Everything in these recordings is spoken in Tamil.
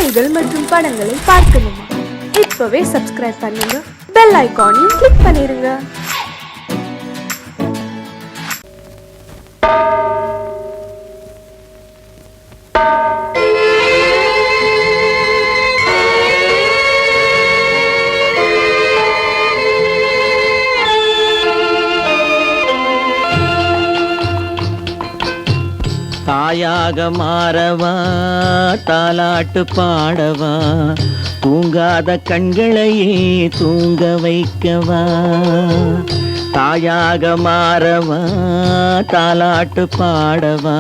பாடல்கள் மற்றும் படங்களை பார்க்கணுமா? இப்பவே சப்ஸ்கிரைப் பண்ணுங்க, பெல் ஐகானையும் கிளிக் பண்ணிருங்க. தாயாக மாறவா, தாலாட்டு பாடவா, தூங்காத கண்களையே தூங்க வைக்கவா. தாயாக மாறவா, தாலாட்டு பாடவா,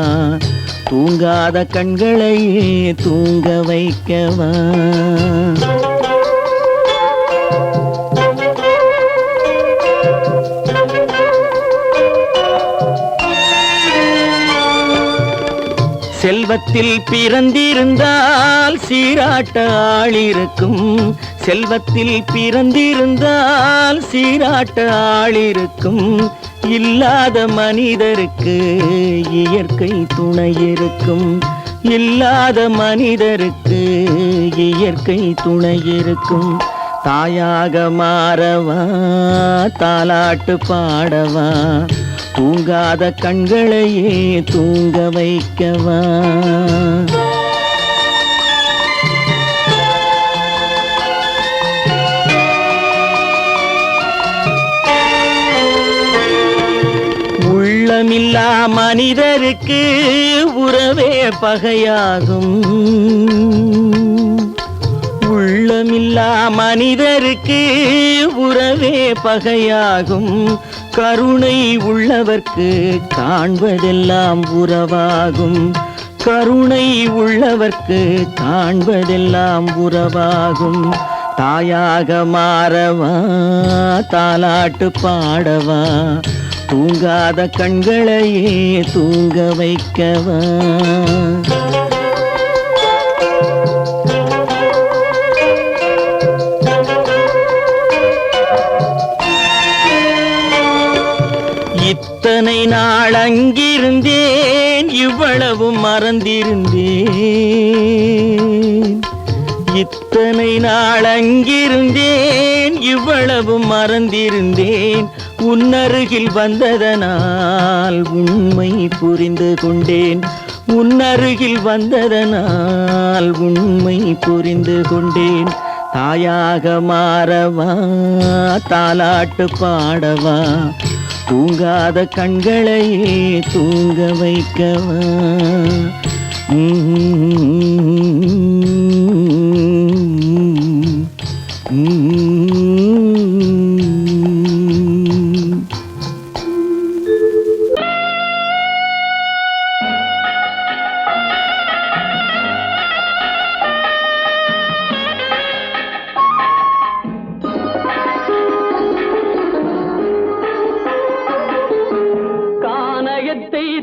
தூங்காத கண்களையே தூங்க வைக்கவா. செல்வத்தில் பிறந்திருந்தால் சீராட்ட ஆளிருக்கும், செல்வத்தில் பிறந்திருந்தால் சீராட்ட ஆளிருக்கும். இல்லாத மனிதருக்கு இயற்கை துணை இருக்கும், இல்லாத மனிதருக்கு இயற்கை துணை இருக்கும். தாயாக மாறவா, தாலாட்டு பாடவா, தூங்காத கண்களையே தூங்க வைக்கவா. உள்ளமில்லா மனிதருக்கு உறவே பகையாகும், உள்ளமில்லா மனிதருக்கு உறவே பகையாகும். கருணை உள்ளவர்க்கு காண்பதெல்லாம் உறவாகும், கருணை உள்ளவர்க்கு காண்பதெல்லாம் உறவாகும். தாயாக மாறவா, தாலாட்டு பாடவா, தூங்காத கண்களையே தூங்க வைக்கவா. இத்தனை நாள் அங்கிருந்தேன், இவ்வளவு மறந்திருந்தேன். இத்தனை நாள் அங்கிருந்தேன், இவ்வளவு மறந்திருந்தேன். உன்னருகில் வந்ததனால் உண்மை புரிந்து கொண்டேன், உன்னருகில் வந்ததனால் உண்மை புரிந்து கொண்டேன். தாயாக மாறவா, தாலாட்டு பாடவா, தூங்காத கண்களையே தூங்க வைக்கவா.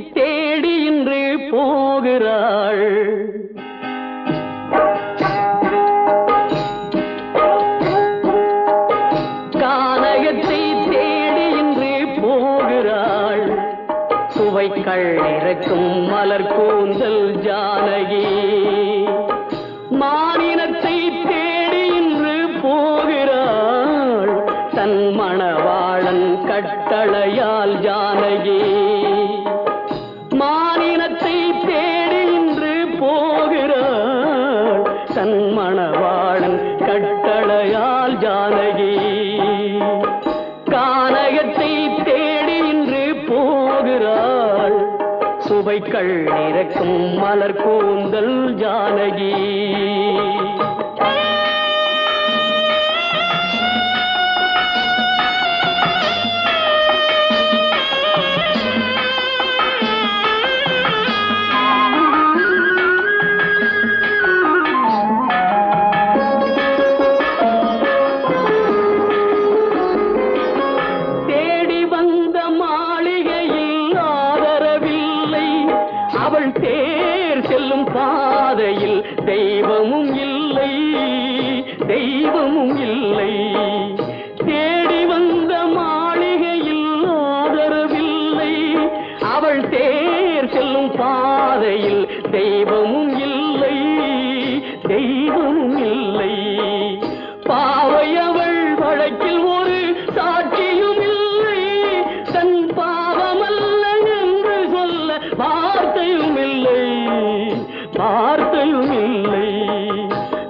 தேடி இன்று போகிறாள், கானகத்தை தேடி இன்று போகிறாள். சுவைக்கள் இறக்கும் மலர் கூந்தல் ஜானகி, மானினத்தை தேடி இன்று போகிறாள். தன் மணவாளன் கட்டளையால் ஜானகி, மானினத்தை தேடி இன்று போகிறாள். தன் மணவாளன் கட்டளையால் ஜானகி, கானகத்தை தேடி இன்று போகிறாள். சுவைக்கள் இறக்கும் மலர் கூந்தல் ஜானகி. தேர் செல்லும் பாதையில் தெய்வமும் இல்லை, தெய்வமும் இல்லை. தேடி வந்த மாளிகையில் ஆதரவில்லை, அவள் தேர் செல்லும் பாதையில் தெய்வமும் இல்லை, தெய்வமும் இல்லை. பாவையவள் வழக்கில் ஒரு சாட்சியும் இல்லை. தன் பாவமல்ல என்று சொல்ல வார்த்தையும் இல்லை, வார்த்தையும் இல்லை.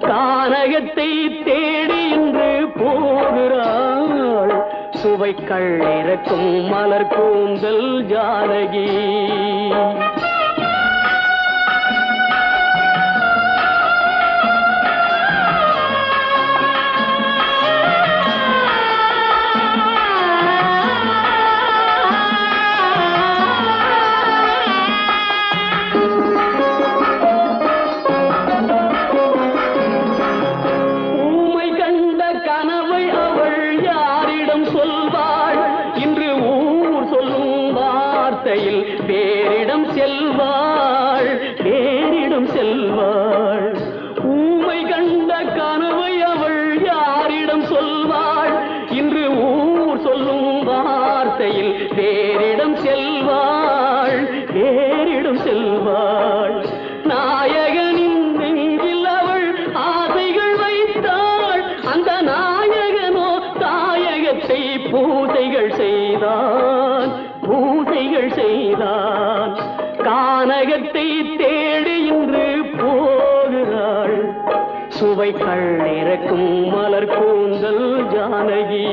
கானகத்தை தேடி இன்று போகிறாள் சுவைக்கள் இறக்கும் மலர் கூந்தல் ஜானகி. வேறிடம் செல்வாள், வேறிடம் செல்வாள். ஊமை கண்ட கனவை அவள் யாரிடம் சொல்வாள்? இன்று ஊர் சொல்லும் வார்த்தையில் வேறிடம் செல்வாள், வேறிடம் செல்வாள். நாயகனின் நெஞ்சில் அவள் ஆசைகள் வைத்தாள். அந்த நாயகனோ தாயகத்தை பூசைகள் செய்தான், பூசைகள் செய்தான். கானகத்தை தேடி இன்று போகிறாள் சுவைக்கள் இறக்கும் மலர் கூந்தல் ஜானகி.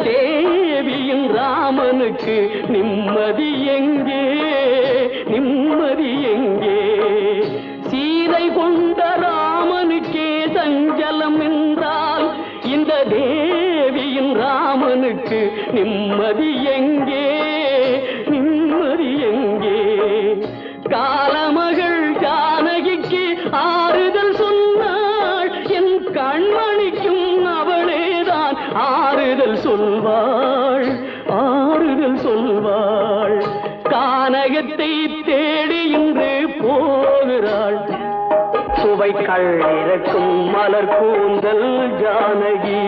தேவியின் ராமனுக்கு நிம்மதி எங்கே, நிம்மதி எங்கே? சீதை கொண்ட ராமனுக்கே சஞ்சலம் என்றால் இந்த தேவியின் ராமனுக்கு நிம்மதி எங்கே, நிம்மதி எங்கே? காலமகள் ஜானகிக்கு ஆறுதல் சொன்னாள், என் கண்மணிக்கும் அவளேதான் ஆறுதல் சொல்வாள், ஆறுதல் சொல்வாள். கானகத்தை தேடி இன்று போகிறாள் சுவைக்கள் இறக்கும் மலர் கூந்தல் ஜானகி.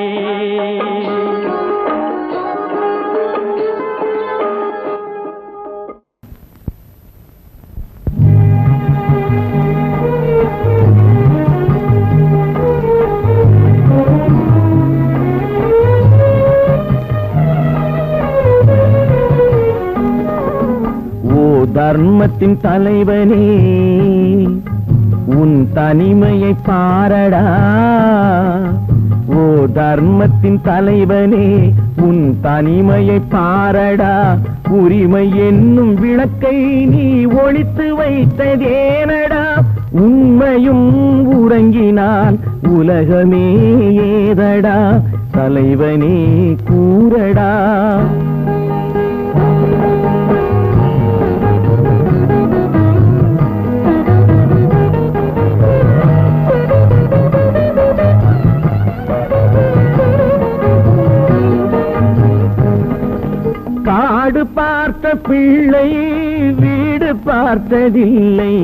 தர்மத்தின் தலைவனே உன் தனிமையை பாரடா. ஓ தர்மத்தின் தலைவனே உன் தனிமையை பாரடா. உரிமை என்னும் விளக்கை நீ ஒளித்து வைத்ததேனடா. உண்மையும் உறங்கினால் உலகமே ஏதடா. தலைவனே கூறடா. காடு பார்த்த பிள்ளை வீடு பார்த்ததில்லை.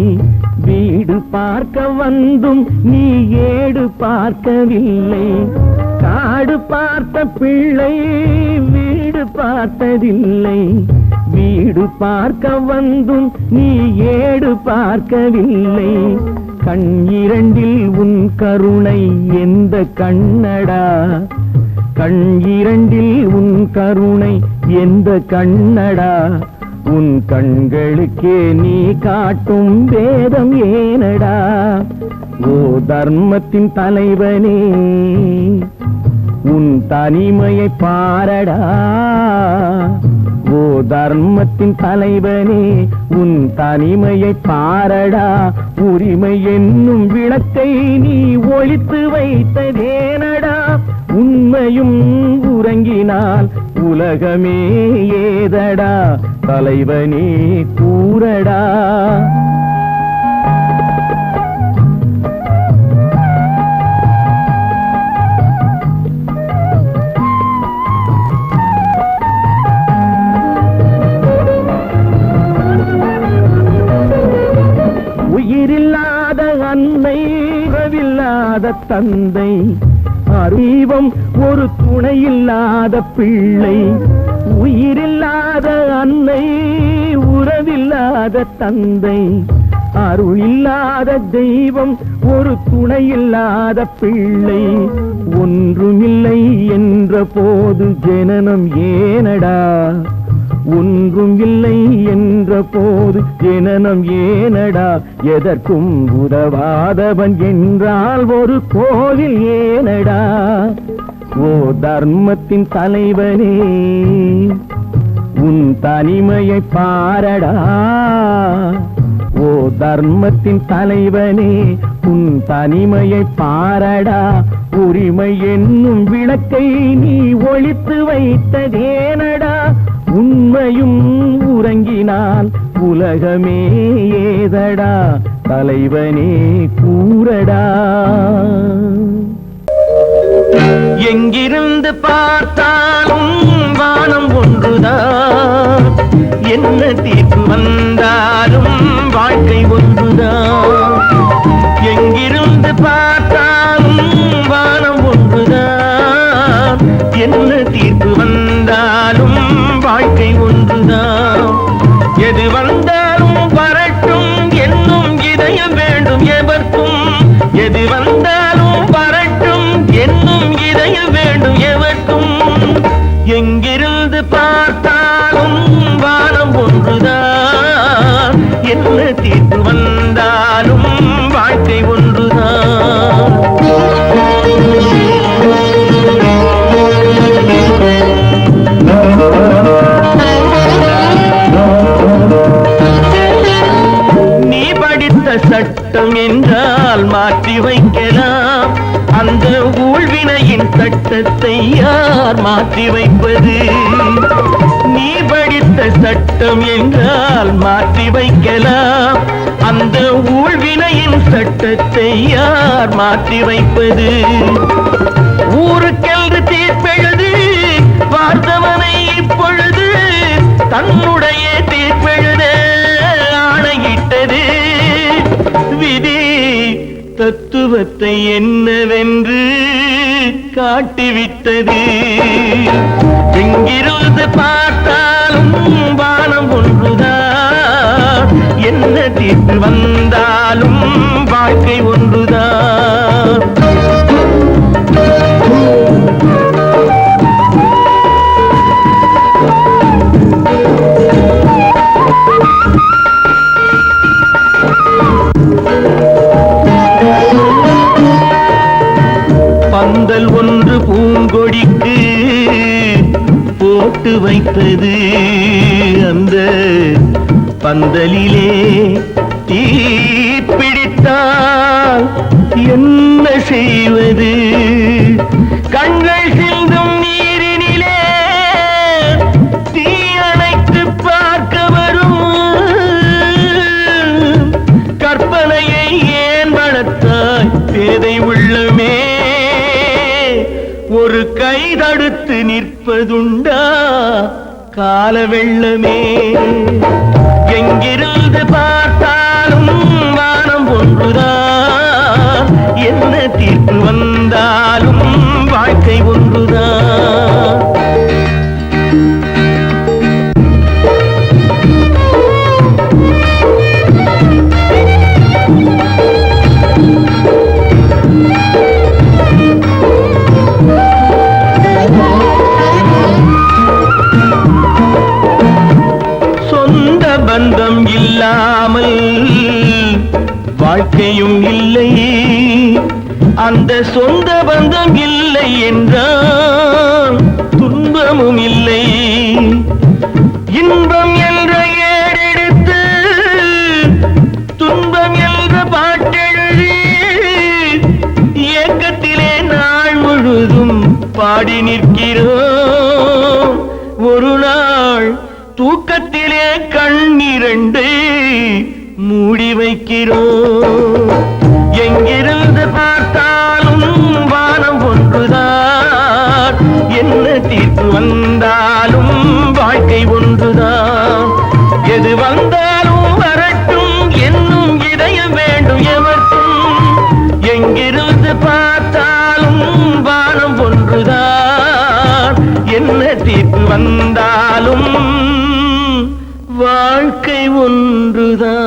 வீடு பார்க்க வந்தும் நீ ஏடு பார்க்கவில்லை. காடு பார்த்த பிள்ளை வீடு பார்த்ததில்லை. வீடு பார்க்க வந்தும் நீ ஏடு பார்க்கவில்லை. கண் இரண்டில் உன் கருணை எந்த கண்ணடா. கண் இரண்டில் உன் கருணை எந்த கண்ணடா. உன் கண்களுக்கே நீ காட்டும் வேதம் ஏனடா. ஓ தர்மத்தின் தலைவனே உன் தனிமையை பாரடா. ஓ தர்மத்தின் தலைவனே உன் தனிமையை பாரடா. உரிமை என்னும் விளக்கை நீ ஒளித்து வைத்ததேனடா. உண்மையும் உறங்கினால் உலகமே ஏதடா. தலைவனே கூறடா. இல்லாத தந்தை, அறிவம் ஒரு துணையில்லாத பிள்ளை, உயிரில்லாத அன்னை, உறவில்லாத தந்தை, அருள் இல்லாத தெய்வம், ஒரு துணையில்லாத பிள்ளை. ஒன்றுமில்லை என்ற போது ஜனனம் ஏனடா, ஒன்றும் இல்லை என்ற போது ஜனனம் ஏனடா, எதற்கும் உதவாதவன் என்றால் ஒரு கோவில் ஏனடா. ஓ தர்மத்தின் தலைவனே, உன் தனிமையை பாரடா. ஓ தர்மத்தின் தலைவனே, உன் தனிமையை பாரடா. உரிமை என்னும் விளக்கை நீ ஒளித்து வைத்ததேனடா. உண்மையும் உறங்கினால் உலகமே ஏதடா. தலைவனே கூறடா. எங்கிருந்து பார்த்தாலும் வானம் ஒன்றுதான், என்ன தீர்ப்பு வந்தாலும் வாழ்க்கை ஒன்றுதான். எங்கிருந்து பார்த்தாலும் வானம் ஒன்றுதான், என்ன தீர்ப்பு வந்தாலும் வாழ்க்கை ஒன்றுதான். எது வந்தாலும் வரட்டும் என்னும் இதயம் வேண்டும் எவர்க்கும், எது வந்தாலும் வரட்டும் என்னும் இதயம் வேண்டும் எவர்க்கும். எங்கிருந்து பார்த்தாலும் வானம் ஒன்றுதான், என்ன தீர்ப்பு வந்தாலும் வாழ்க்கை ஒன்றுதான். நீ படித்த சட்டம் என்றால் மாற்றி வைக்கலாம், அந்த ஊழ்வினையின் சட்டத்தை யார் மாற்றி வைப்பது? நீ படித்த சட்டம் என்றால் மாற்றி வைக்கலாம், அந்த ஊழ்வினையின் சட்டத்தை யார் மாற்றி வைப்பது? ஊருக்கென்று தீர்ப்பெழுது பார்த்தவனை இப்பொழுது தன்னுடைய தீர்ப்பெழுத ஆணையிட்டது விதி. தத்துவத்தை என்னவென்று காட்டிவிட்டது. எங்கிருந்து பார்த்தாலும் வானம் ஒன்றுதான், என்ன தீர்ப்பு வந்தாலும் வாழ்க்கை ஒன்றுதான். பந்தல் ஒன்று பூங்கொடிக்கு போட்டு வைத்தது, அந்த பந்தலிலே தீ பிடித்தால் என்ன செய்வது? கண்கள் சிந்தும் நீரினிலே தீ அணைத்து பார்க்க வரும் கற்பனையை ஏன் வளர்த்தாய் பேதை உள்ளமே? ஒரு கை தடுத்து நிற்பதுண்டா கால வெள்ளமே? எங்கிருந்து பார்த்தாலும் வானம் ஒன்றுதான், என்ன தீர்ப்பு வந்தாலும் வாழ்க்கை ஒன்றுதான். பந்தம் இல்லாமல் வாழ்க்கையும் இல்லை, அந்த சொந்த பந்தம் இல்லை என்றால் துன்பமும் இல்லை. இன்பம் என்ற ஏறெடுத்து துன்பம் என்ற பாட்டெழுதி ஏக்கத்திலே நாள் முழுதும் பாடி நிற்கிறோம். ஒரு நாள் தூக்கத்திலே கண்ணிரண்டு மூடி வைக்கிறோம். எங்கிருந்து பார்த்தாலும் வானம் ஒன்றுதான், என்ன தீர்ப்பு வந்தாலும் வாழ்க்கை ஒன்றுதான். எது வந்தாலும் வரட்டும் என்னும் இதயம் வேண்டும் எவர்க்கும். எங்கிருந்து வாழ்க்கை ஒன்றுதான்.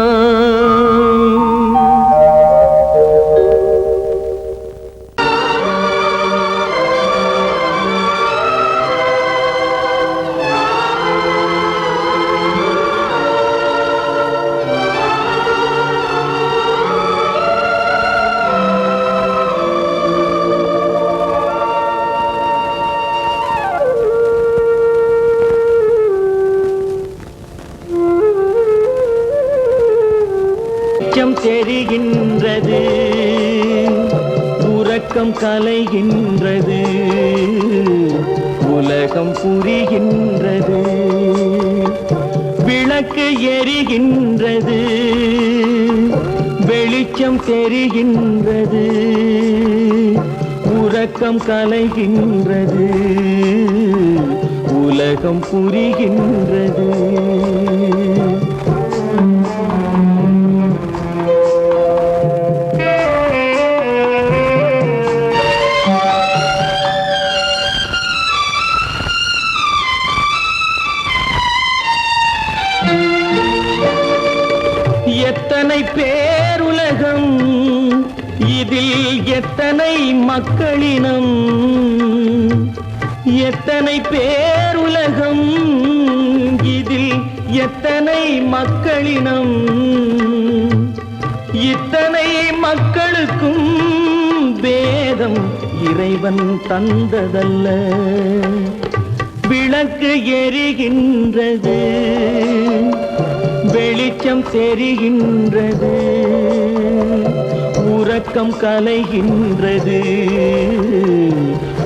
தெரிகின்றது, உறக்கம் கலைகின்றது, உலகம் புரிகின்றது, விளக்கு எரிகின்றது, வெளிச்சம் தெரிகின்றது, உறக்கம் கலைகின்றது, உலகம் புரிகின்றது. எத்தனை பேருலகம், இதில் எத்தனை மக்களினம், எத்தனை பேருலகம், இதில் எத்தனை மக்களினம், இத்தனை மக்களுக்கும் வேதம் இறைவன் தந்ததல்ல. விளக்கு எரிகின்றது, வெளிச்சம் தெரிகின்றது, உறக்கம் கலைகின்றது,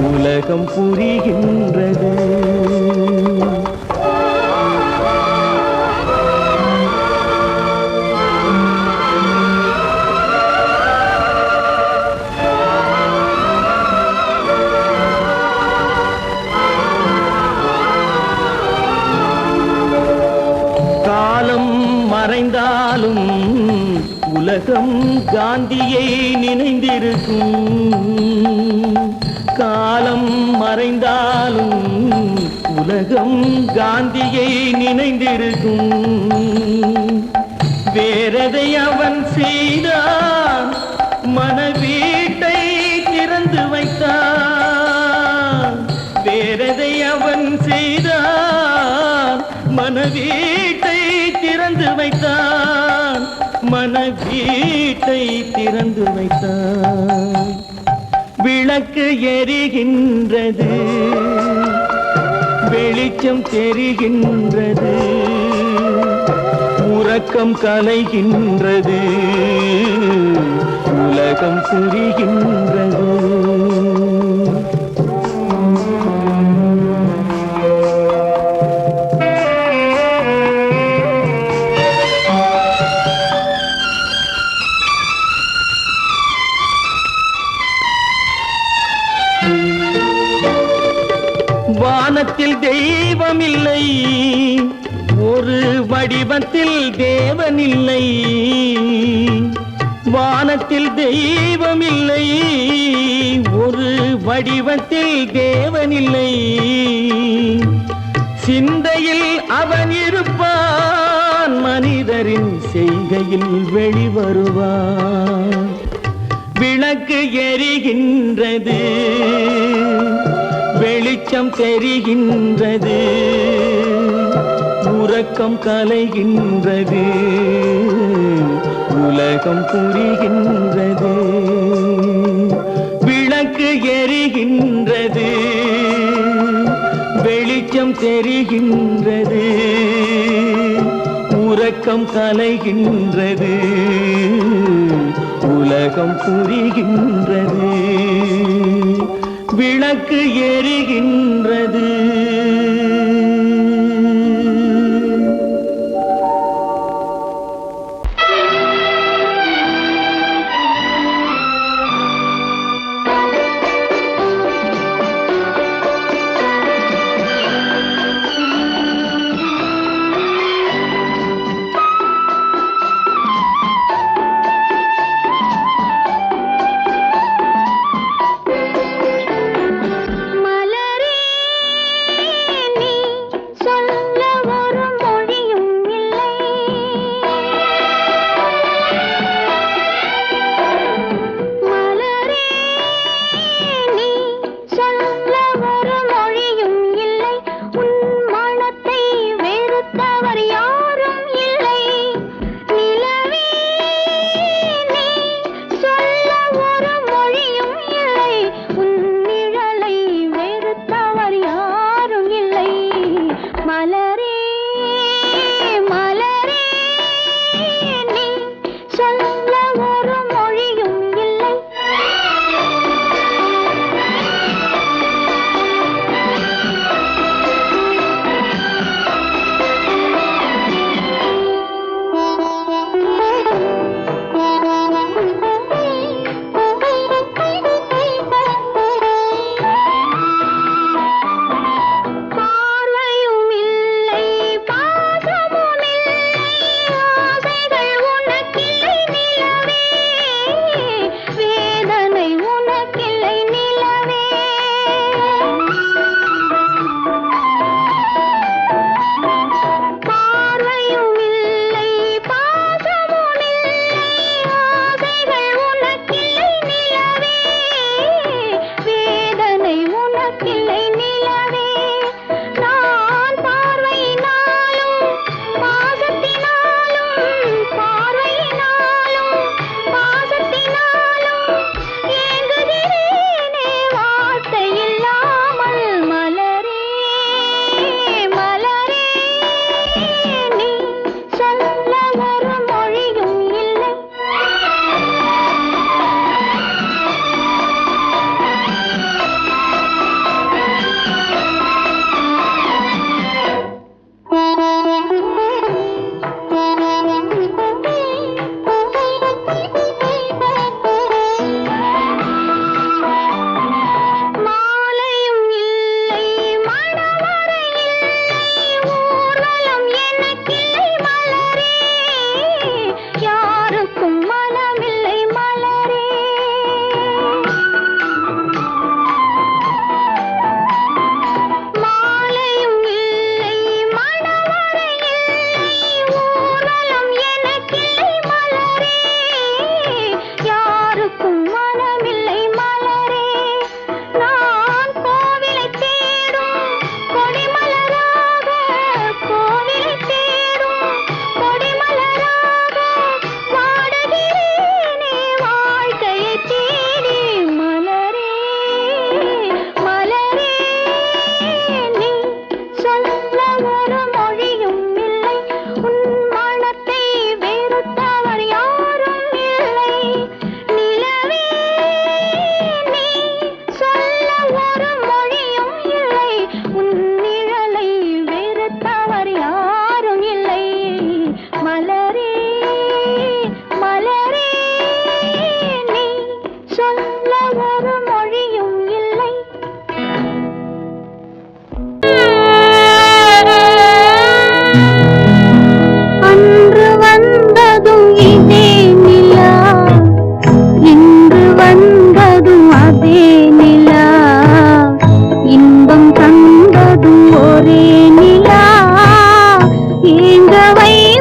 உலகம் புரிகின்றது. மறைந்தாலும் உலகம் காந்தியை நினைந்திருக்கும். காலம் மறைந்தாலும் உலகம் காந்தியை நினைந்திருக்கும். வேறதை அவன் செய்தான், மனவீட்டை திறந்து வைத்தான். வேறதை அவன் செய்தான், மனவீட்டை திறந்து வைத்தான், மனவீட்டை திறந்து வைத்தான். விளக்கு எரிகின்றது, வெளிச்சம் தெரிகின்றது, உறக்கம் கலைகின்றது, உலகம் புரிகின்றது. வானத்தில் தெய்வமில்லை, ஒரு வடிவத்தில் தேவனில்லை. வானத்தில் தெய்வமில்லை, ஒரு வடிவத்தில் தேவனில்லை. சிந்தையில் அவன் இருப்பான், மனிதரின் செய்கையில் வெளிவருவான். விளக்கு எரிகின்றது, வெளிச்சம் தெரிகின்றது, உறக்கம் கலைகின்றது, உலகம் புரிகின்றது. விளக்கு எரிகின்றது, வெளிச்சம் தெரிகின்றது, உறக்கம் கலைகின்றது, உலகம் புரிகின்றது. விளக்கு எரிகின்றது. மலரே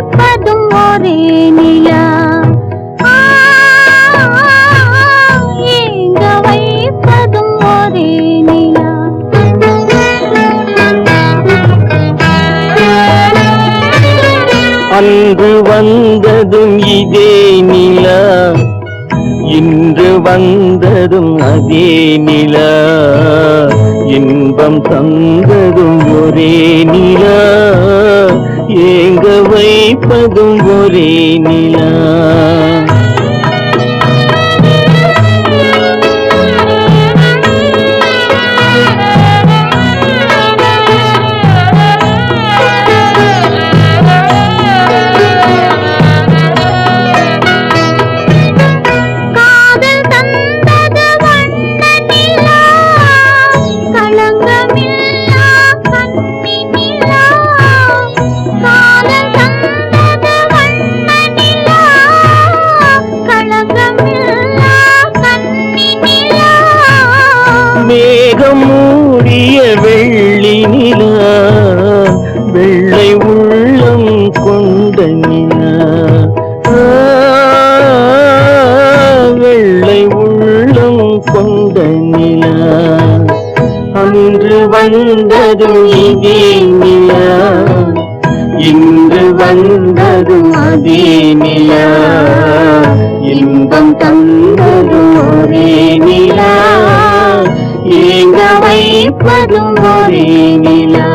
வைப்பதும் ஒரே நிலா ஏங்க வைப்பதும் ஒரே நிலா அன்று வந்ததும் இதே நிலா இன்று வந்ததும் அதே நிலா இன்பம் தந்ததும் ஒரே நிலா ஏங்க வைப்பதும் ஒரே நிலா மேகம் மூடிய வெள்ளி நிலா வெள்ளை உள்ளம் கொண்ட நிலா வெள்ளை உள்ளம் கொண்ட நிலா அன்று வந்ததும் இதே நிலா இன்று வந்ததும் அதே நிலா இன்பம் தந்ததும் ஒரே நிலா ஏங்க வைப்பதும் ஒரே நிலா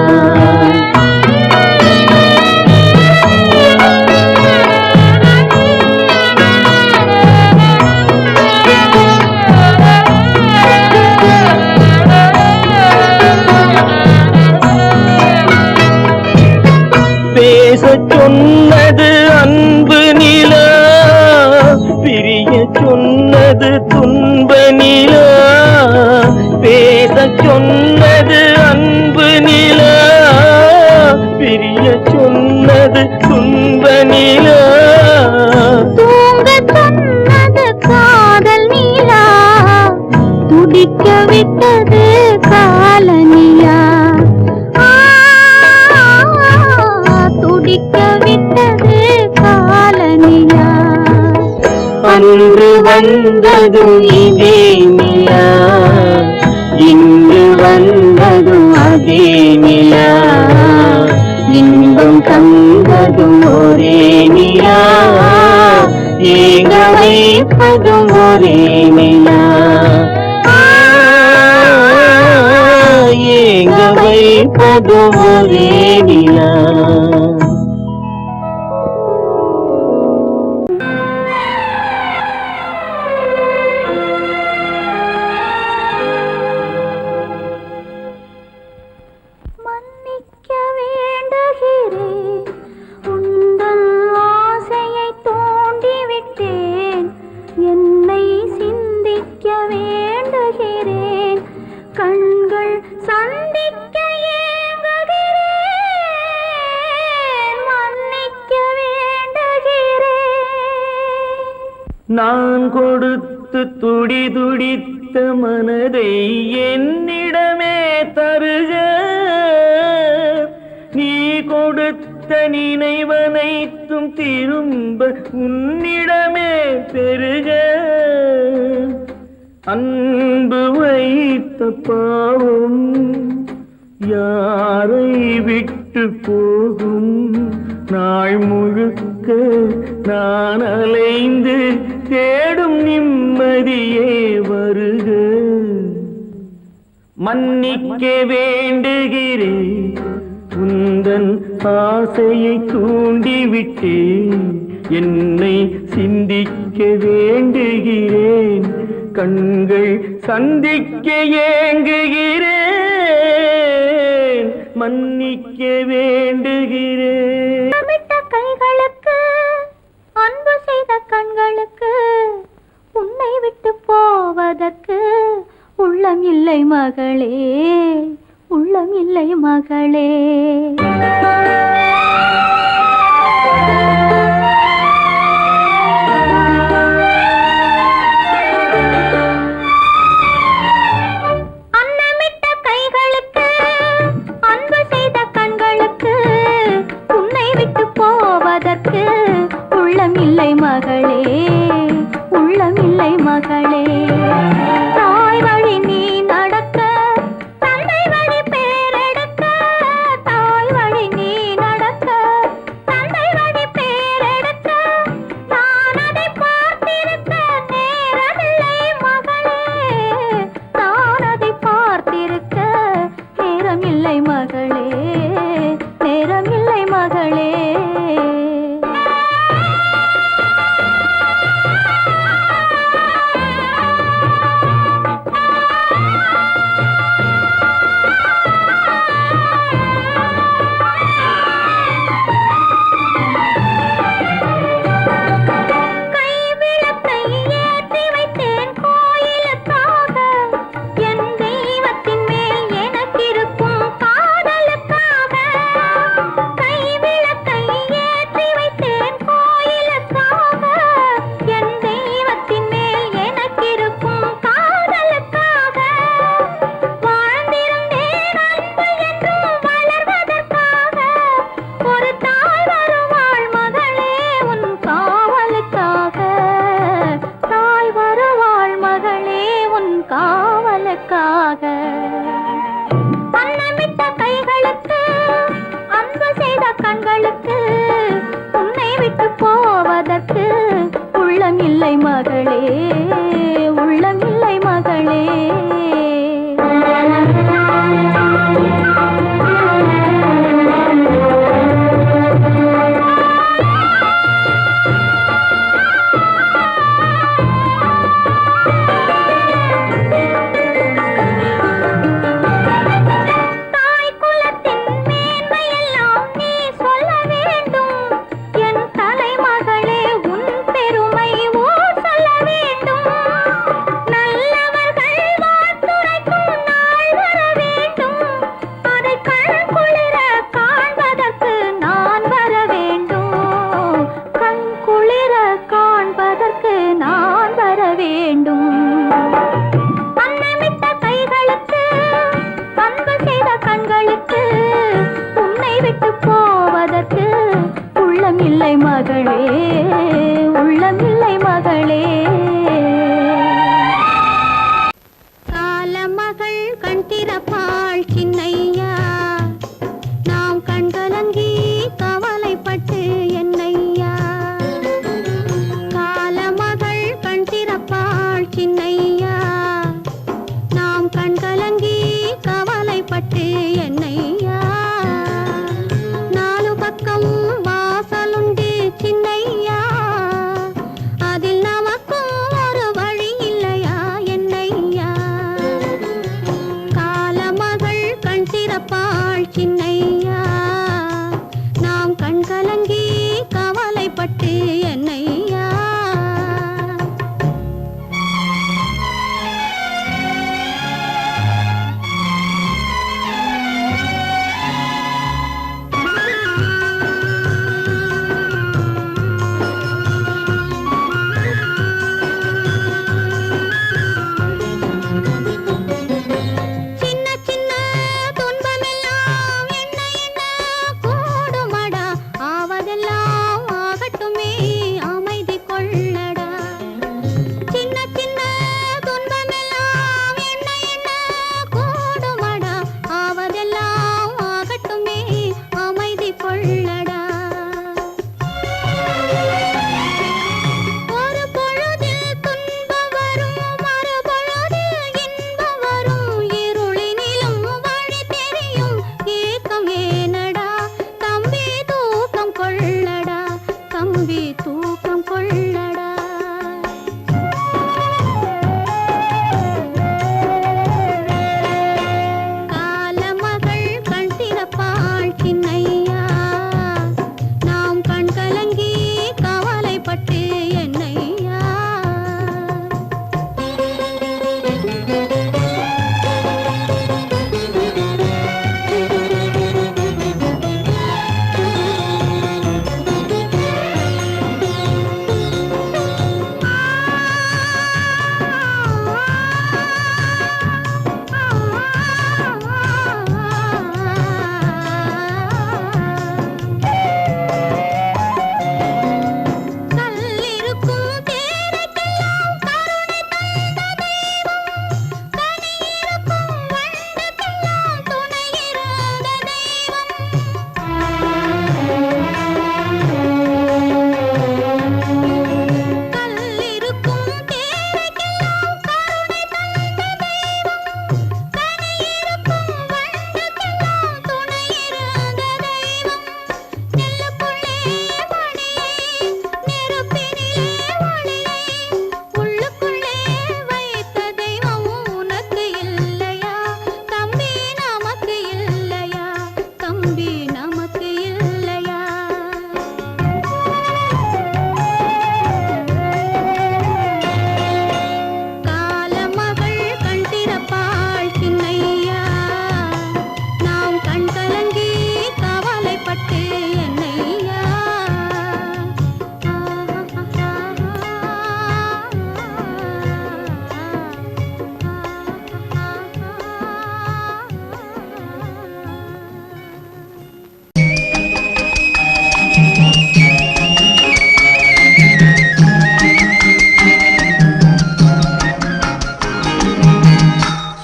பேசச் சொன்னது அன்பு நிலா பிரிய சொன்னது துன்ப நிலா பேசச் சொன்னது அன்பு நிலா பிரிய சொன்னது துன்ப நிலா தூங்க சொன்னது காதல் நிலா துடிக்க விட்டது காலனியா துடிக்க விட்டது காலனியா அன்று வந்ததும் இதே நிலா இன்று வந்ததும் அதே நிலா இன்பம் தந்ததும் ஒரே நிலா ஏங்க வைப்பதும் ஒரே நிலா ஏங்க வைப்பதும் ஒரே நிலா நான் கொடுத்து துடி துடித்த மனதை என்னிடமே தருக நீ கொடுத்த நினைவனைத்தும் திரும்ப உன்னிடமே பெருக அன்பு வைத்த பாவம் யாரை விட்டு போகும் நாள் முழுக்க நான் அலைந்து தேடும் நிம்மதியே வருக மன்னிக்க வேண்டுகிறேன் உந்தன் ஆசையை தூண்டிவிட்டேன் என்னை சிந்திக்க வேண்டுகிறேன் கண்கள் சந்திக்க ஏங்குகிறேன் மன்னிக்க வேண்டுகிறேன் கைகளுக்கு அன்பு செய்த கண்களுக்கு உன்னை விட்டு போவதற்கு உள்ளம் இல்லை மகளே உள்ளம் இல்லை மகளே அன்னமிட்ட கைகளுக்கு அன்பு செய்த கண்களுக்கு உன்னை விட்டு போவதற்கு போவதற்கு உள்ளமில்லை மகளே, உள்ளமில்லை மகளே. உள்ளமில்லை மகளே, உள்ளமில்லை மகளே. காலமகள் கண் திறப்பாள் சின்னையா, நாம் கண்கலங்கி கவலைப்பட்டு என்னையா. காலமகள் கண் திறப்பாள் சின்னையா, நாம் கண்கலங்கி கவலைப்பட்டு என்னையா. நாலு பக்கம் வாசலுண்டு சின்னையா, அதில் நமக்கும் ஒரு வழி இல்லையா என்னையா. காலமகள் கண் திறப்பாள் சின்னையா, நாம் கண் கலங்கி கவலைப்பட்டு என்னையா.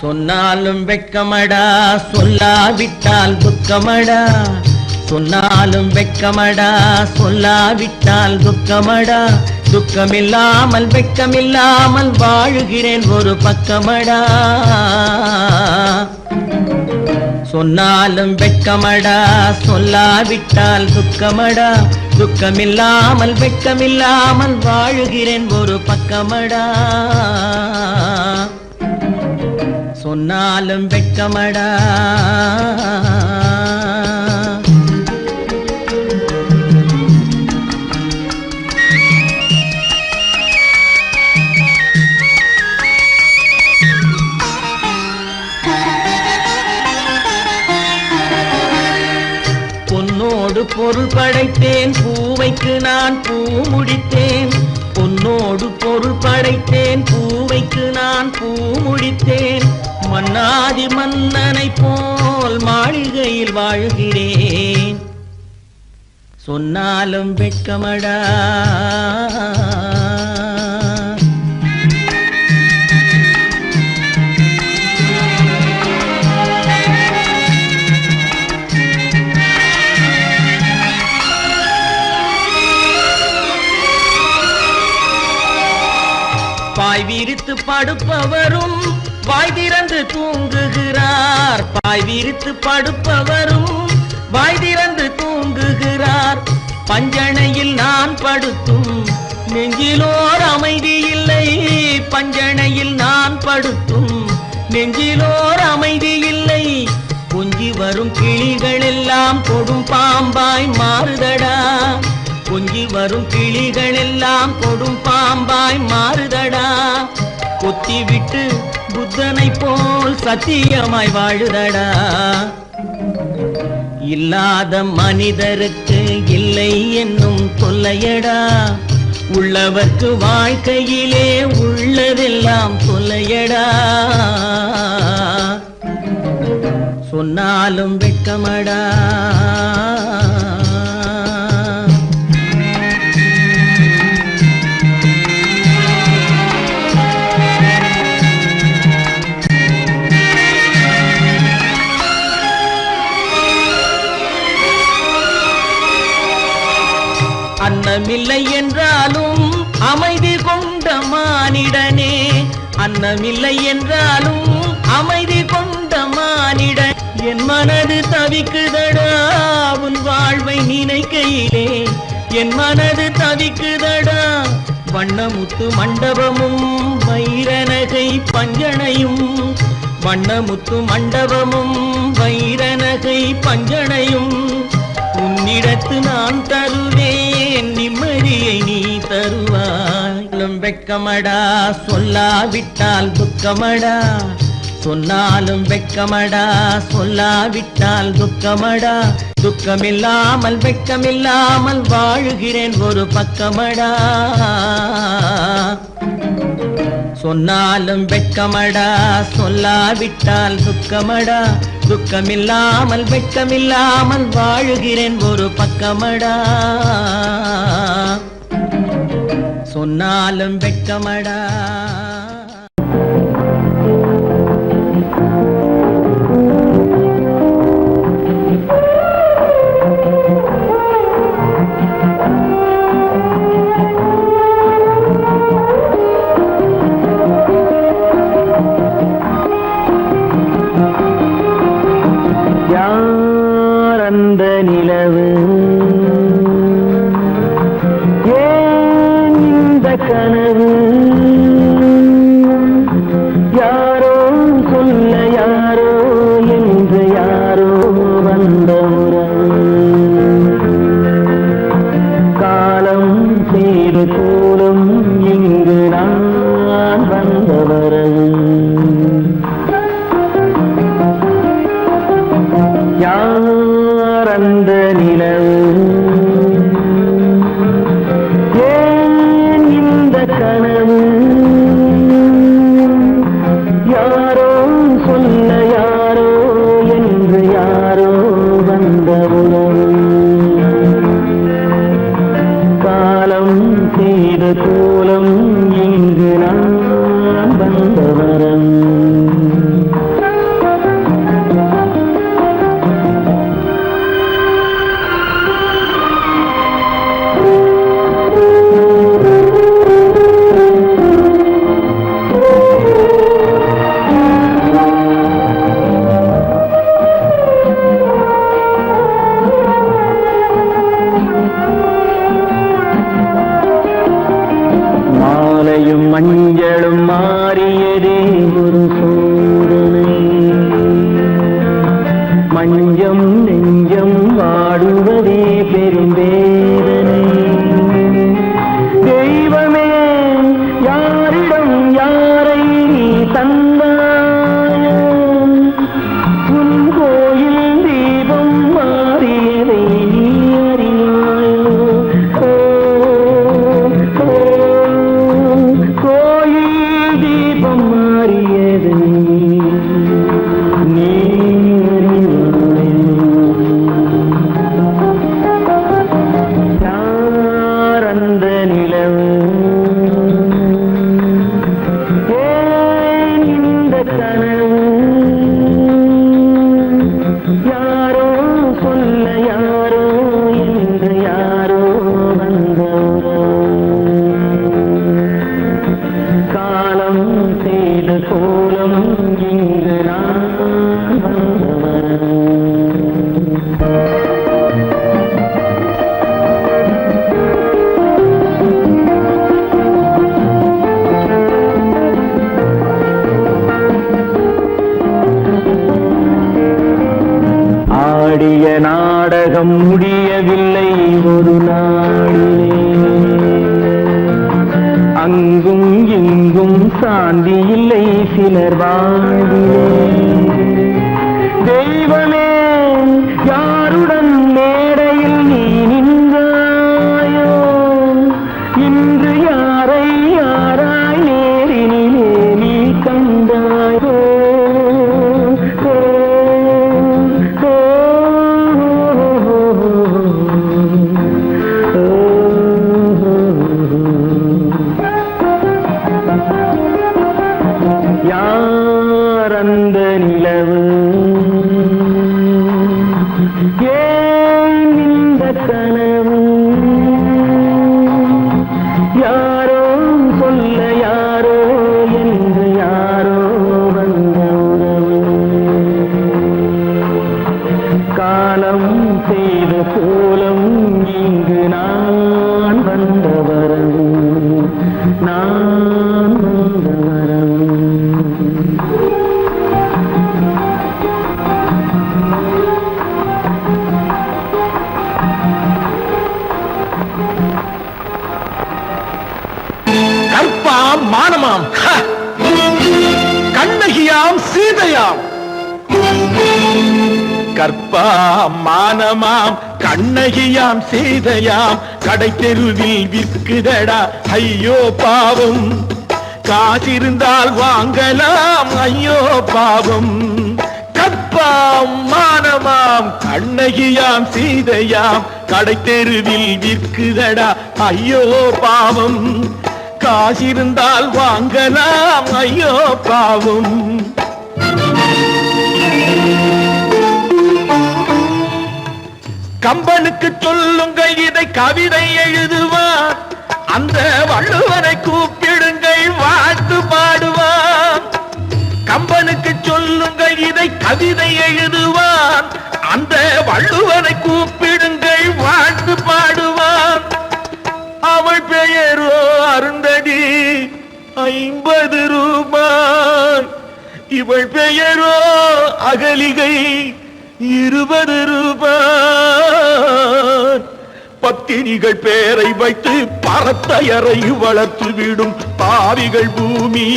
சொன்னாலும் வெட்கமடா, சொல்லாவிட்டால் துக்கமடா. சொன்னாலும் வெட்கமடா சொல்லாவிட்டால் துக்கமடா துக்கமில்லாமல் வெட்கமில்லாமல் வாழுகிறேன் ஒரு பக்கமடா சொன்னாலும் வெட்கமடா சொல்லாவிட்டால் துக்கமடா துக்கமில்லாமல் வெட்கமில்லாமல் வாழுகிறேன் ஒரு பக்கமடா சொன்னாலும் வெட்கமடா பொன்னோடு பொருள் படைத்தேன் பூவைக்கு நான் பூ முடித்தேன் பொன்னோடு பொருள் படைத்தேன் பூவைக்கு நான் பூ முடித்தேன் மன்னாதி மன்னனை போல் மாளிகையில் வாழ்கிறேன் சொன்னாலும் வெட்கமடா பாய் விரித்து படுப்பவரும் வாய் திறந்து தூங்குகிறார் பாய் விரித்து படுப்பவரும் வாய் திறந்து தூங்குகிறார் பஞ்சணையில் நான் படுத்தும் நெஞ்சிலோர் அமைதி இல்லை பஞ்சணையில் நான் படுத்தும் நெஞ்சிலோர் அமைதி இல்லை கொஞ்சி வரும் கிளிகள் எல்லாம் கொடும் பாம்பாய் மாறுதடா கொஞ்சி வரும் கிளிகள் எல்லாம் கொடும் பாம்பாய் மாறுதடா கொத்தி விட்டு புத்தனை போல் சத்தியமாய் வாழுதடா இல்லாத மனிதருக்கு இல்லை என்னும் தொல்லையடா உள்ளவர்க்கு வாழ்க்கையிலே உள்ளதெல்லாம் தொல்லையடா சொன்னாலும் வெட்கமடா அன்னமில்லை என்றாலும் அமைதி கொண்ட மானிடனே அன்னமில்லை என்றாலும் அமைதி கொண்ட மானிடன் என் மனது தவிக்குதடா உன் வாழ்வை நினைக்கையிலே என் மனது தவிக்குதடா வண்ணமுத்து மண்டபமும் வைரநகை பஞ்சனையும் வண்ணமுத்து மண்டபமும் வைரநகை பஞ்சனையும் உன்னிடத்து நான் தருவேன் நிம்மதியை நீ தருவாய் வெட்கமடா சொல்லாவிட்டால் துக்கமடா சொன்னாலும் வெட்கமடா சொல்லாவிட்டால் துக்கமடா துக்கமில்லாமல் வெட்கமில்லாமல் வாழுகிறேன் ஒரு பக்கமடா சொன்னாலும் வெட்கமடா சொல்லாவிட்டால் துக்கமடா துக்கமில்லாமல் வெட்கமில்லாமல் வாழுகிறேன் ஒரு பக்கமடா சொன்னாலும் வெட்கமடா அந்த நிலவு ஏன் இந்த கனவு யாரோ சொல்ல யாரோ என்று யாரோ வந்த உறவு காலம் செய்து கூடும் இங்கு நான் வந்த வரவு யார் அந்த நிலவு ஏன் இந்த கனவு யாரோ சொல்ல யாரோ என்று யாரோ வந்த உறவு காலம் அங்கும் இங்கும் சாந்தி இல்லை சிலர் வாழ்விலே. தெய்வமே யாருடன் மேடையில் நீ நின்றாயோ, இன்று யாரை யாராய் நேரினிலே நீ கண்டாயோ. யார் அந்த நிலவு, ஏன் இந்த கனவு, யாரோ சொல்ல யாரோ என்று யாரோ வந்த உறவு. காலம் செய்த கோலம் இங்கு நான் வந்த வரவு, நான் வந்த வரவு. கற்பாம் மானமாம், கண்ணகியாம் சீதையாம். கற்பாம் மானமாம் கண்ணகியாம் சீதையாம், கடை தெருவில் விற்குதடா ஐயோ பாவம். காசிருந்தால் வாங்கலாம் ஐயோ பாவம். கற்பாம் மானமாம் கண்ணகியாம் சீதையாம், கடை தெருவில் விற்குதடா ஐயோ பாவம். காசிருந்தால் வாங்கலாம் ஐயோ பாவம். கம்பனுக்கு சொல்லுங்கள் இதை கவிதை எழுதுவார், அந்த வள்ளுவரை கூப்பிடுங்கள் வாழ்த்து பாடுவார். கம்பனுக்கு சொல்லுங்கள் இதை கவிதை எழுதுவார், அந்த வள்ளுவரை கூப்பிடுங்கள் வாழ்த்து பாடுவார். அவள் பெயரோ அருந்ததி 50 ரூபாய், இவள் பெயரோ அகலிகை 20 ரூபாய். பத்தினிகள் பேரை வைத்து பரத்தையரை வளர்த்து விடும் பாவிகள் பூமி,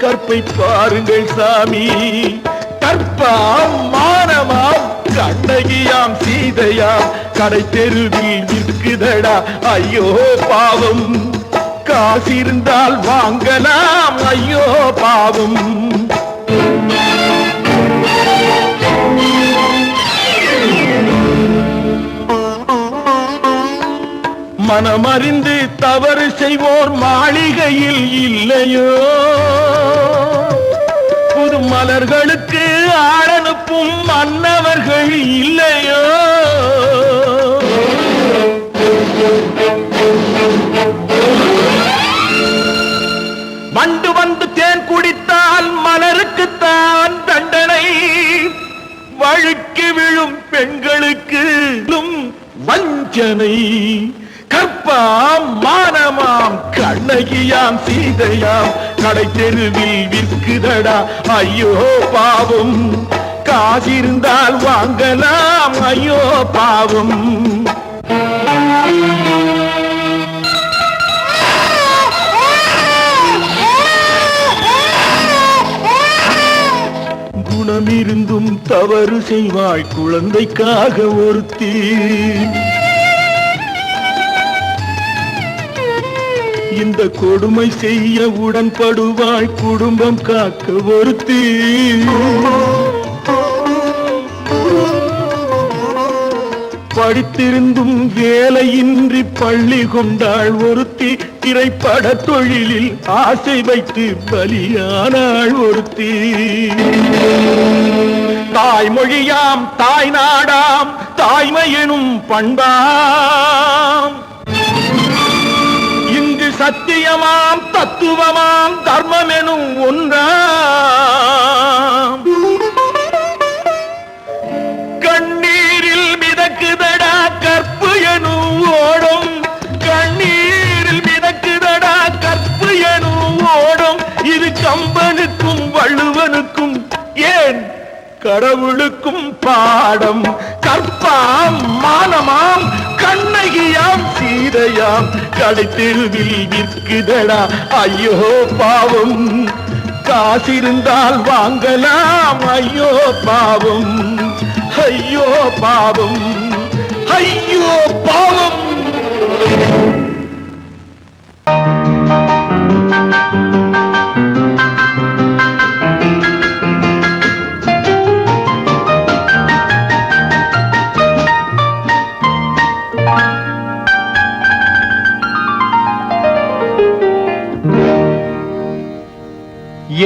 கற்பை பாருங்கள் சாமி. கற்பாம் மானமாம் கண்ணகியாம் சீதையாம், கடை தெருவில் விற்குதடா ஐயோ பாவம். காசிருந்தால் வாங்கலாம் ஐயோ பாவம். மனமறிந்து தவறு செய்வோர் மாளிகையில் இல்லையோ, புது மலர்களுக்கு ஆளனுப்பும் மன்னவர்கள் இல்லையோ. வண்டு வந்து தேன் குடித்தால் மலருக்குத்தான் தண்டனை, வழுக்கி விழும் பெண்களுக்கு வஞ்சனை. கற்பாம் மானமாம் கண்ணகியாம் சீதையாம், கடை தெருவில் விற்குதடா ஐயோ பாவம். காசிருந்தால் வாங்கலாம் ஐயோ பாவம். குணமிருந்தும் தவறு செய்வாய் குழந்தைக்காக ஒருத்தி, இந்த கொடுமை செய்ய உடன்படுவாய் குடும்பம் காக்க ஒருத்தி. படித்திருந்தும் வேலையின்றி பள்ளி கொண்டாள் ஒருத்தி, திரைப்பட தொழிலில் ஆசை வைத்து பலியானாள் ஒருத்தி. தாய்மொழியாம் தாய் நாடாம் தாய்மையெனும் பண்பாம், இங்கு சத்தியமாம் தத்துவமாம் தர்மம் எனும் ஒன்றாம். கண்ணீரில் மிதக்குதடா கற்பு எனும் ஓடும், கண்ணீரில் மிதக்குதடா கற்பு எனும் ஓடும். இது கம்பனுக்கும் வள்ளுவனுக்கும் ஏன் கடவுளுக்கும் பாடம் கற்பாம் மானமாம் கண்ணகியாம் சீதையாம் கடைத்தெருவில் விற்குதடா ஐயோ பாவம் காசிருந்தால் வாங்கலாம் ஐயோ பாவம் ஐயோ பாவம் ஐயோ பாவம்.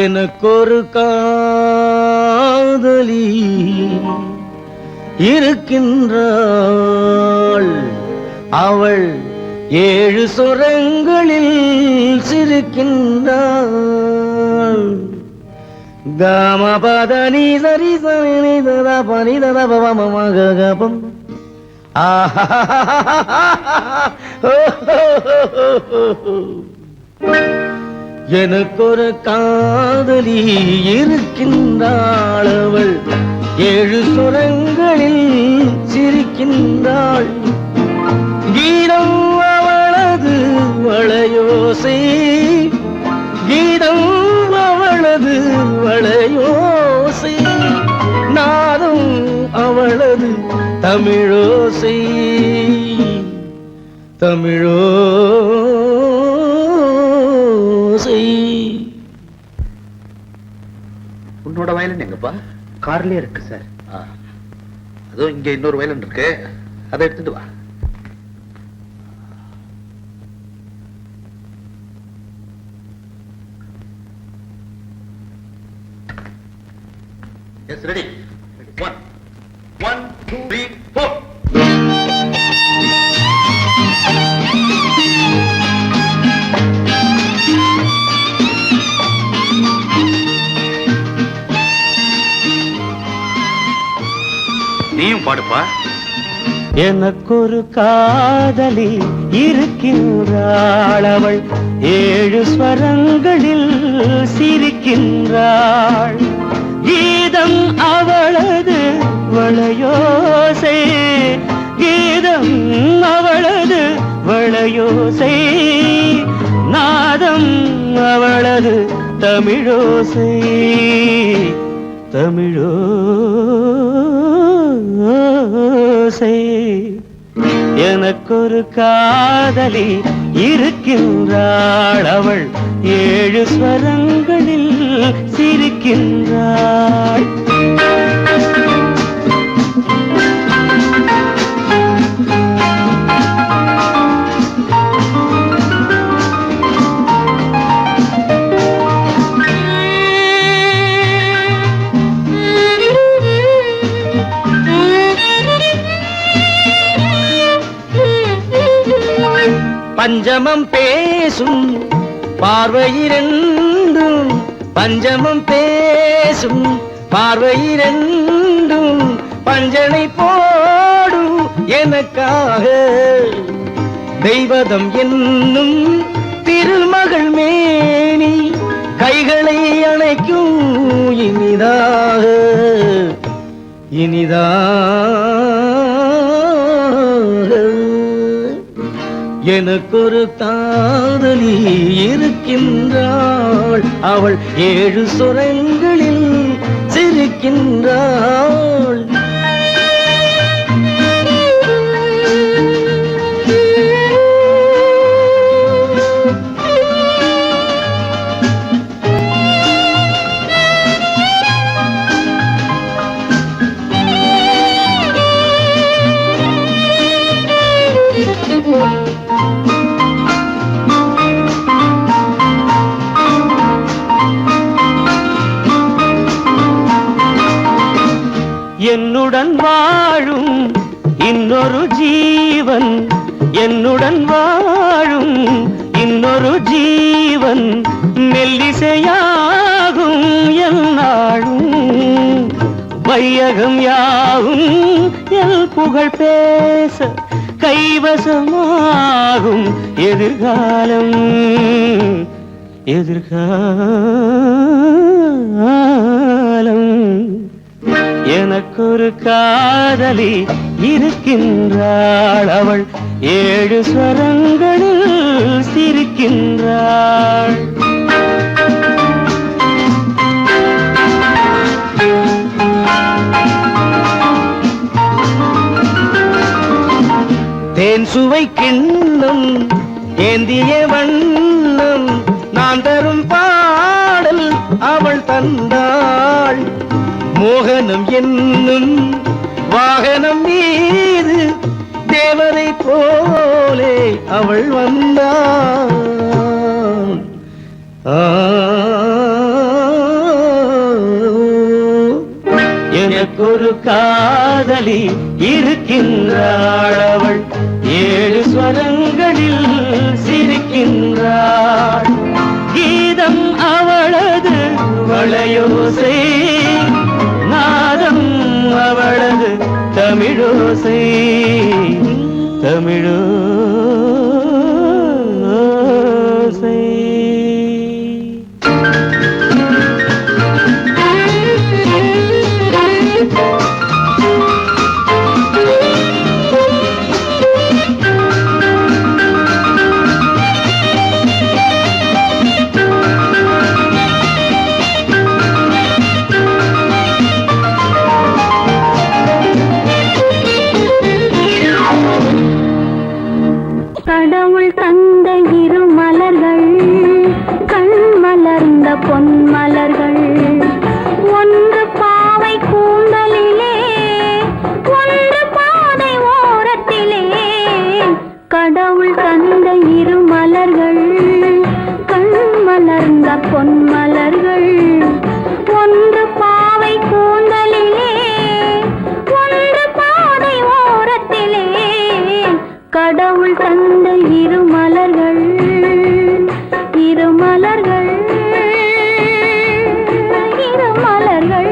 எனக்கொரு காதலி இருக்கின்றாள், அவள் 7 சுரங்களில் சிரிக்கின்றாள். காமபதனி சரி சரி ததா பனி ததா பவமகபம் எனக்கொரு காதலி இருக்கின்றாள், அவள் 7 சுரங்களில் சிரிக்கின்றாள். கீதம் அவளது வளையோசை, கீதம் அவளது வளையோசை, நாதம் அவளது தமிழோசை, தமிழோசை. உன்னோட வயலன் எங்கப்பா? கார்லயே இருக்கு சார். அதுவும் இங்க இன்னொரு வயலன் இருக்கு, அதை எடுத்துட்டு வா. S ready. 1 1 2 3 4. நீயும் பாடுப்பா. எனக்கொரு காதலி இருக்கின்றாள், அவள் 7 ஸ்வரங்களில் சிரிக்கின்றாள். கீதம் அவளது வளையோசை, கீதம் அவளது வளையோசை, நாதம் அவளது தமிழோசை, தமிழோசை. எனக்கொரு காதலி இருக்கின்றாள், அவள் 7 ஸ்வரங்களில் சிரிக்கின்றாள். பஞ்சமம் பேசும் பார்வையிரண்டும், பஞ்சமம் பேசும் பார்வையிரண்டும் பஞ்சனை போடும் எனக்காக. தெய்வதம் என்னும் திருமகள் மேனி கைகளை அணைக்கும் இனிதாக, இனிதாக. எனக்கொரு காதலி இருக்கின்றாள், அவள் 7 சுரங்களில் சிரிக்கின்றாள். என்னுடன் வாழும் இன்னொரு ஜீவன், என்னுடன் வாழும் இன்னொரு ஜீவன் மெல்லிசையாகும் என்னாலும். வையகம் யாவும் எல் புகழ் பேச கைவசமாகும் எதிர்காலம், எதிர்காலம். எனக்கொரு காதலி இருக்கின்றாள், அவள் 7 ஸ்வரங்களில் சிரிக்கின்றாள். தேன் சுவை கிண்ணம் ஏந்திய வண்ணம் நான் தரும் பாடல் அவள் தந்தாள். மோகனம் என்னும் வாகனம் மீது தேவதை போலே அவள் வந்தாள். எனக்கொரு காதலி இருக்கின்றாள், அவள் 7 ஸ்வரங்களில் சிரிக்கின்றாள். கீதம் அவளது வளையோசை, நாதம் அவளது தமிழோசை, தமிழோசை. கடவுள் தந்த 2 மலர்கள், கண் மலர்ந்த பொன் மலர்கள். ஒன்று பாவை கூந்தலிலே, ஒன்று பாதை ஓரத்திலே. கடவுள் தந்த 2 மலர்கள், கண் மலர்ந்த பொன் மலர்கள். ஒன்று பாவை கூந்தலிலே, ஒன்று பாதை ஓரத்திலே. கடவுள் தந்த 2 மலர்கள், 2 மலர்கள், 2 மலர்கள்.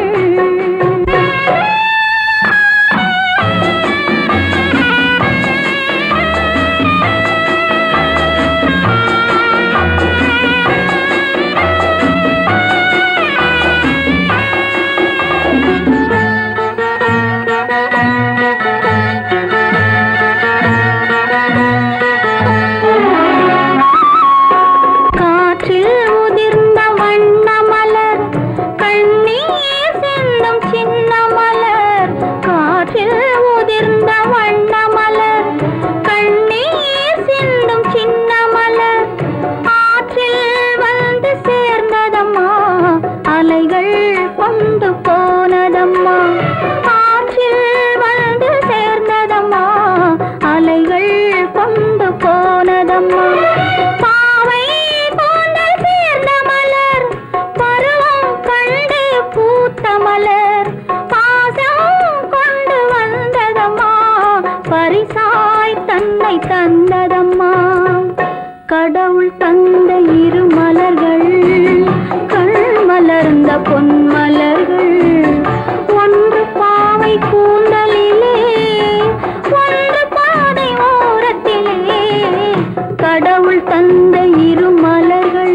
தந்ததம்மா. கடவுள் தந்த 2 மலர்கள், கண் மலர்ந்த பொன் மலர்கள். ஒன்று பாவை கூந்தலிலே, ஒன்று பாதை ஓரத்திலே. கடவுள் தந்த 2 மலர்கள்.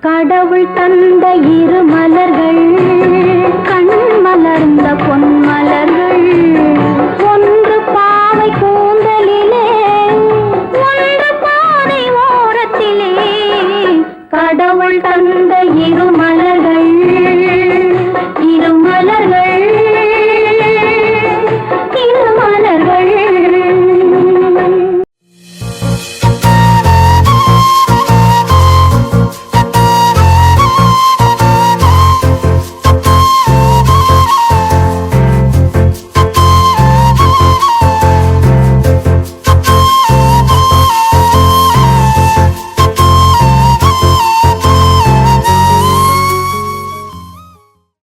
கடவுள் தந்த 2 மலர்கள், கண் மலர்ந்த பொன் மலர்கள். ஒன்று பாவை கூந்தலிலே, ஒன்று பாதை ஓரத்திலே. கடவுள் தந்த 2 மலர்கள்.